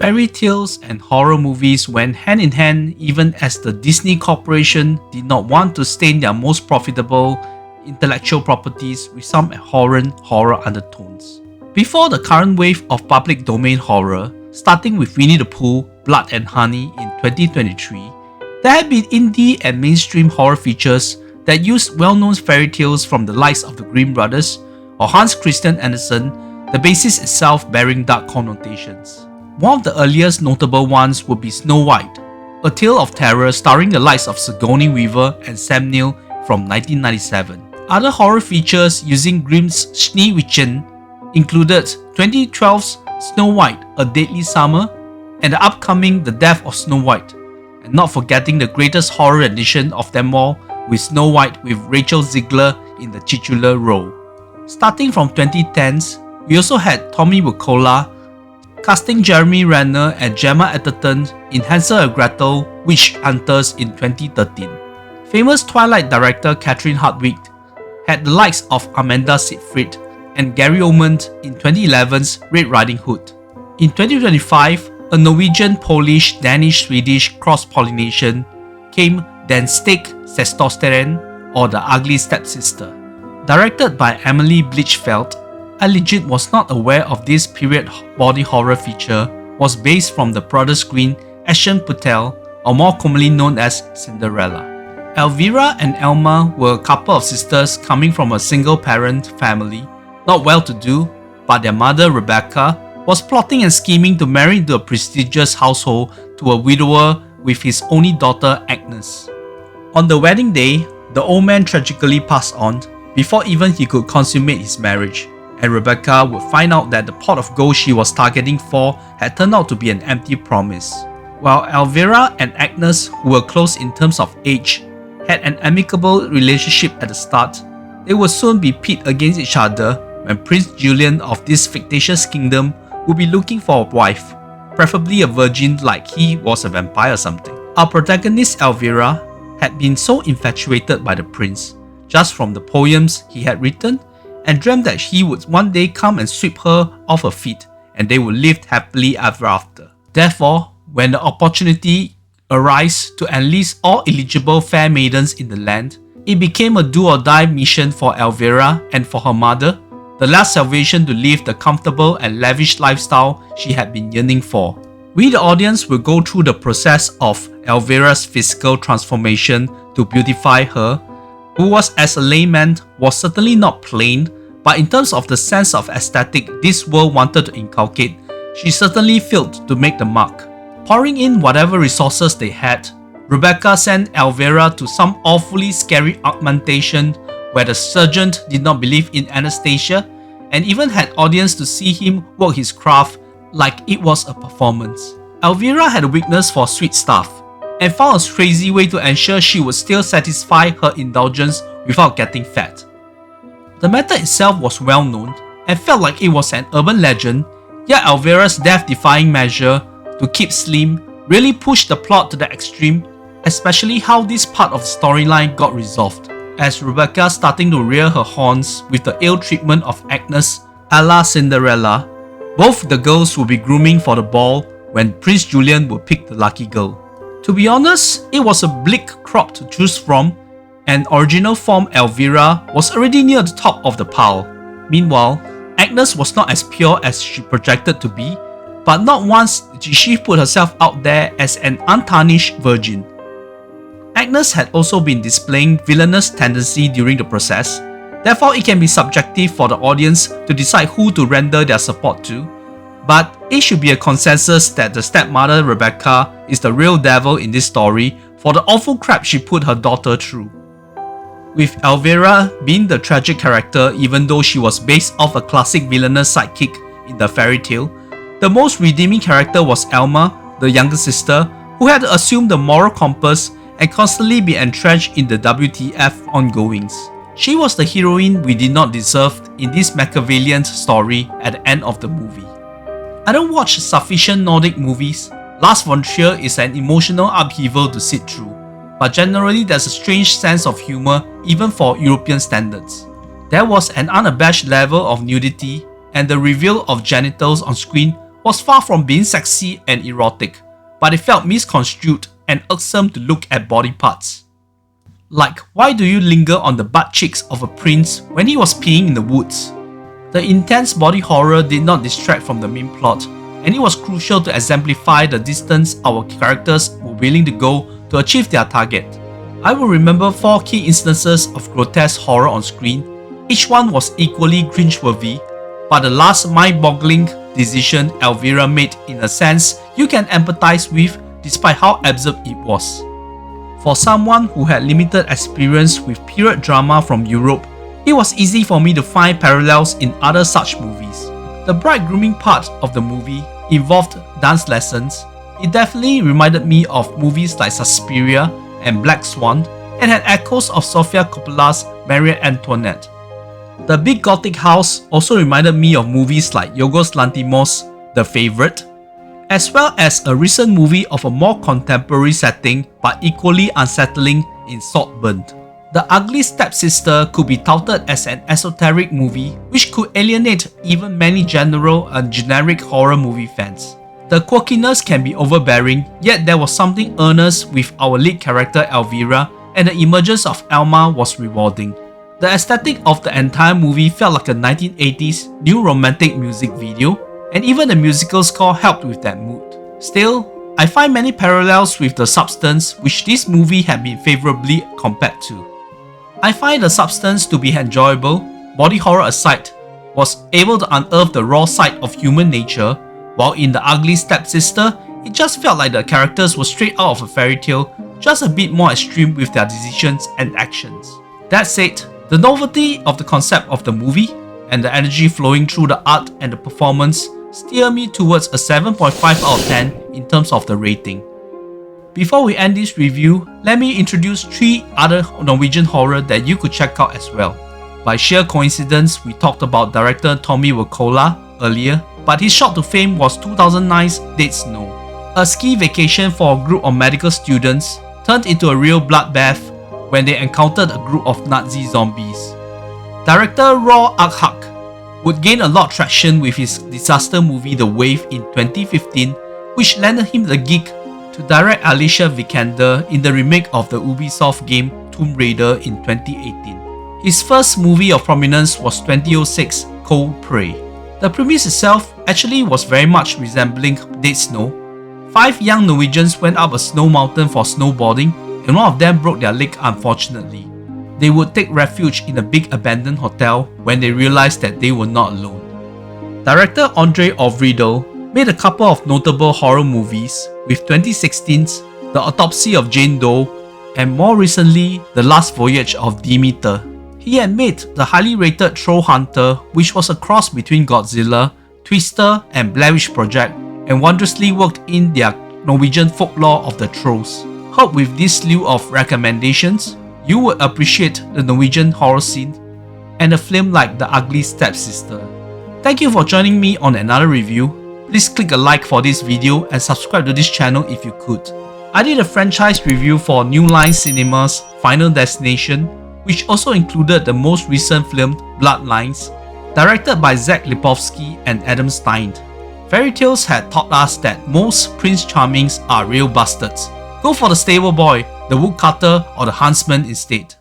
Fairy tales and horror movies went hand in hand even as the Disney Corporation did not want to stain their most profitable intellectual properties with some abhorrent horror undertones. Before the current wave of public domain horror, starting with Winnie the Pooh, Blood and Honey in 2023, there had been indie and mainstream horror features that used well-known fairy tales from the likes of the Grimm Brothers or Hans Christian Andersen, the basis itself bearing dark connotations. One of the earliest notable ones would be Snow White, a tale of terror starring the likes of Sigourney Weaver and Sam Neill from 1997. Other horror features using Grimm's Schneewittchen included 2012's Snow White, A Deadly Summer, and the upcoming The Death of Snow White, and not forgetting the greatest horror edition of them all with Snow White with Rachel Ziegler in the titular role. Starting from 2010s, we also had Tommy Wirkola casting Jeremy Renner and Gemma Atherton in Hansel and Gretel Witch Hunters in 2013. Famous Twilight director Catherine Hardwicke had the likes of Amanda Seyfried and Gary Oldman in 2011's Red Riding Hood. In 2025, a Norwegian, Polish, Danish, Swedish cross-pollination came Den Stygge Stesosteren, or The Ugly Stepsister. Directed by Emilie Blichfeldt, I legit was not aware of this period body horror feature was based from the broader screen Ashen Patel, or more commonly known as Cinderella. Elvira and Elma were a couple of sisters coming from a single-parent family, not well-to-do, but their mother Rebecca was plotting and scheming to marry into a prestigious household to a widower with his only daughter Agnes. On the wedding day, the old man tragically passed on before even he could consummate his marriage, and Rebecca would find out that the pot of gold she was targeting for had turned out to be an empty promise. While Elvira and Agnes, who were close in terms of age, had an amicable relationship at the start, they would soon be pit against each other when Prince Julian of this fictitious kingdom would be looking for a wife, preferably a virgin like he was a vampire or something. Our protagonist Elvira had been so infatuated by the prince, just from the poems he had written, and dreamt that he would one day come and sweep her off her feet and they would live happily ever after. Therefore, when the opportunity arose to enlist all eligible fair maidens in the land, it became a do-or-die mission for Elvira and for her mother, the last salvation to live the comfortable and lavish lifestyle she had been yearning for. We the audience will go through the process of Elvira's physical transformation to beautify her, who was as a layman was certainly not plain, but in terms of the sense of aesthetic this world wanted to inculcate, she certainly failed to make the mark. Pouring in whatever resources they had, Rebecca sent Elvira to some awfully scary augmentation where the surgeon did not believe in anesthesia and even had audience to see him work his craft like it was a performance. Elvira had a weakness for sweet stuff and found a crazy way to ensure she would still satisfy her indulgence without getting fat. The method itself was well known and felt like it was an urban legend, yet Elvira's death-defying measure to keep slim really pushed the plot to the extreme, especially how this part of the storyline got resolved, as Rebecca starting to rear her horns with the ill treatment of Agnes a la Cinderella. Both the girls would be grooming for the ball when Prince Julian would pick the lucky girl. To be honest, it was a bleak crop to choose from, and original form Elvira was already near the top of the pile. Meanwhile, Agnes was not as pure as she projected to be, but not once did she put herself out there as an untarnished virgin. Agnes had also been displaying villainous tendency during the process, therefore it can be subjective for the audience to decide who to render their support to, but it should be a consensus that the stepmother Rebecca is the real devil in this story for the awful crap she put her daughter through. With Elvira being the tragic character even though she was based off a classic villainous sidekick in the fairy tale, the most redeeming character was Elma, the younger sister, who had to assume the moral compass and constantly be entrenched in the WTF ongoings. She was the heroine we did not deserve in this Machiavellian story at the end of the movie. I don't watch sufficient Nordic movies. Last Frontier is an emotional upheaval to sit through, but generally there's a strange sense of humor even for European standards. There was an unabashed level of nudity, and the reveal of genitals on screen was far from being sexy and erotic, but it felt misconstrued and irksome to look at body parts. Like, why do you linger on the butt cheeks of a prince when he was peeing in the woods? The intense body horror did not distract from the main plot, and it was crucial to exemplify the distance our characters were willing to go to achieve their target. I will remember 4 key instances of grotesque horror on screen. Each one was equally cringeworthy, but the last mind-boggling decision Elvira made in a sense you can empathize with despite how absurd it was. For someone who had limited experience with period drama from Europe, it was easy for me to find parallels in other such movies. The bride grooming part of the movie involved dance lessons. It definitely reminded me of movies like Suspiria and Black Swan, and had echoes of Sofia Coppola's Marie Antoinette. The big gothic house also reminded me of movies like Yorgos Lanthimos' The Favourite, as well as a recent movie of a more contemporary setting but equally unsettling in Saltburn. The Ugly Stepsister could be touted as an esoteric movie which could alienate even many general and generic horror movie fans. The quirkiness can be overbearing, yet there was something earnest with our lead character Elvira, and the emergence of Alma was rewarding. The aesthetic of the entire movie felt like a 1980s new romantic music video, and even the musical score helped with that mood. Still, I find many parallels with The Substance, which this movie had been favourably compared to. I find The Substance to be enjoyable, body horror aside, was able to unearth the raw side of human nature, while in The Ugly Stepsister, it just felt like the characters were straight out of a fairy tale, just a bit more extreme with their decisions and actions. That said, the novelty of the concept of the movie and the energy flowing through the art and the performance steer me towards a 7.5 out of 10 in terms of the rating. Before we end this review, let me introduce 3 other Norwegian horror that you could check out as well. By sheer coincidence, we talked about director Tommy Wirkola earlier, but his shot to fame was 2009's Dead Snow. A ski vacation for a group of medical students turned into a real bloodbath when they encountered a group of Nazi zombies. Director Roar Akhak would gain a lot of traction with his disaster movie The Wave in 2015, which landed him the gig to direct Alicia Vikander in the remake of the Ubisoft game Tomb Raider in 2018. His first movie of prominence was 2006's Cold Prey. The premise itself actually was very much resembling Dead Snow. 5 young Norwegians went up a snow mountain for snowboarding, and one of them broke their leg unfortunately. They would take refuge in a big abandoned hotel when they realized that they were not alone. Director Andre Øvredal made a couple of notable horror movies, with 2016's The Autopsy of Jane Doe and more recently The Last Voyage of Demeter. He had made the highly rated Troll Hunter, which was a cross between Godzilla, Twister and Blair Witch Project, and wondrously worked in their Norwegian folklore of the trolls. Hope with this slew of recommendations, you would appreciate the Norwegian horror scene and a film like The Ugly Stepsister. Thank you for joining me on another review. Please click a like for this video and subscribe to this channel if you could. I did a franchise review for New Line Cinema's Final Destination, which also included the most recent film Bloodlines, directed by Zach Lipovsky and Adam Stein. Fairy tales had taught us that most Prince Charmings are real bastards. Go for the stable boy, the woodcutter or the huntsman instead.